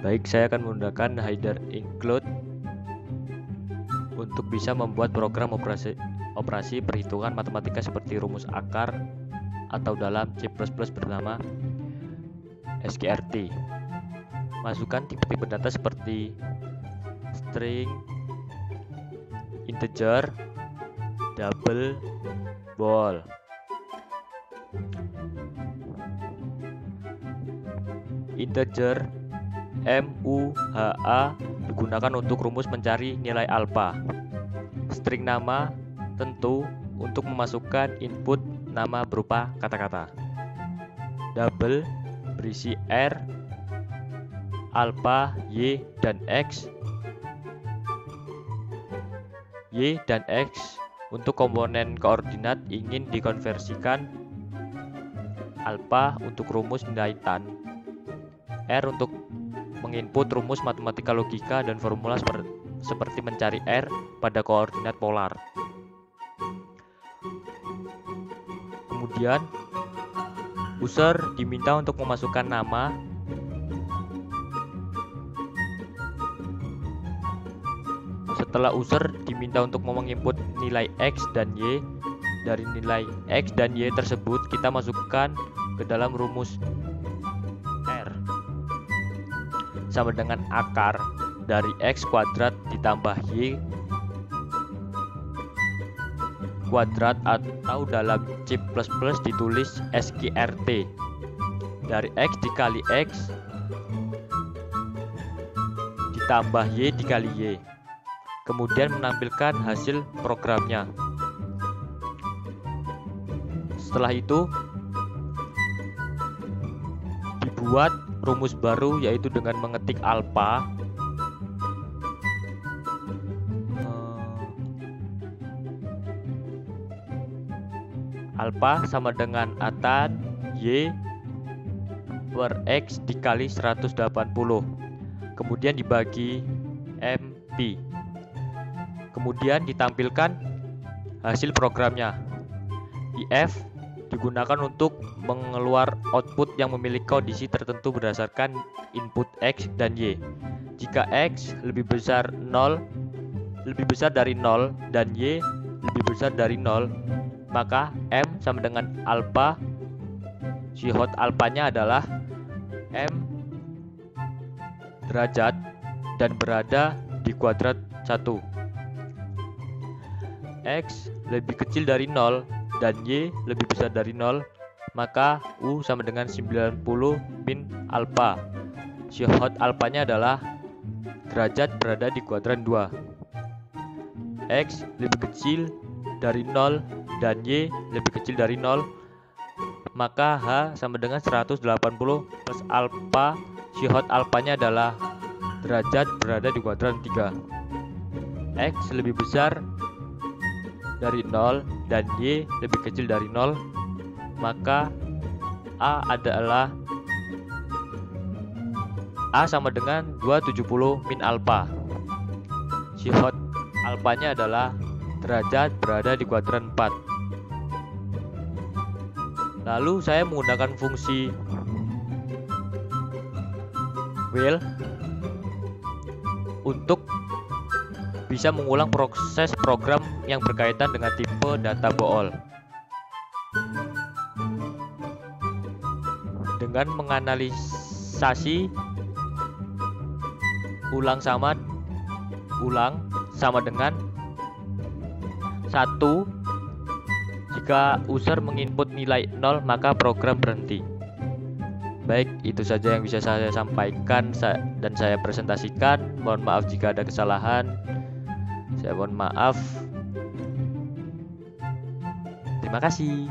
Baik, saya akan menggunakan header include untuk bisa membuat program operasi perhitungan matematika seperti rumus akar atau dalam C++ bernama SQRT. Masukkan tipe-tipe data seperti string, integer, double, bol. Integer MUHA digunakan untuk rumus mencari nilai alfa. String nama tentu untuk memasukkan input nama berupa kata-kata. Double berisi R, alfa, Y, dan X. Y dan X untuk komponen koordinat ingin dikonversikan. Alfa untuk rumus nilai tan. R untuk menginput rumus matematika logika dan formula seperti mencari R pada koordinat polar. Kemudian user diminta untuk memasukkan nama, setelah user diminta untuk menginput nilai X dan Y. Dari nilai X dan Y tersebut kita masukkan ke dalam rumus R sama dengan akar dari X kuadrat ditambah Y kuadrat, atau dalam C++ ditulis SQRT, dari X dikali X ditambah Y dikali Y, kemudian menampilkan hasil programnya. Setelah itu dibuat rumus baru, yaitu dengan mengetik alfa sama dengan atan Y per X dikali 180, kemudian dibagi MP, kemudian ditampilkan hasil programnya. If digunakan untuk mengeluar output yang memiliki kondisi tertentu berdasarkan input X dan Y. Jika X lebih besar dari 0 dan Y lebih besar dari 0, maka M sama dengan alfa. Si hot alfanya adalah M derajat dan berada di kuadrat 1. X lebih kecil dari 0 dan Y lebih besar dari 0, maka U sama dengan 90 min alfa. Si hot alfanya adalah derajat berada di kuadran 2. X lebih kecil dari 0 dan Y lebih kecil dari 0, maka H sama dengan 180 plus alfa. Si hot alfanya adalah derajat berada di kuadran 3. X lebih besar dari 0 dan Y lebih kecil dari 0, maka A sama dengan 270 min alfa. Si hot alfanya adalah derajat berada di kuadran 4. Lalu saya menggunakan fungsi while untuk bisa mengulang proses program yang berkaitan dengan tipe data bool. Dengan menganalisasi ulang sama dengan 1. Jika user menginput nilai 0, maka program berhenti. Baik, itu saja yang bisa saya sampaikan dan saya presentasikan. Mohon maaf jika ada kesalahan. Saya mohon maaf. Terima kasih.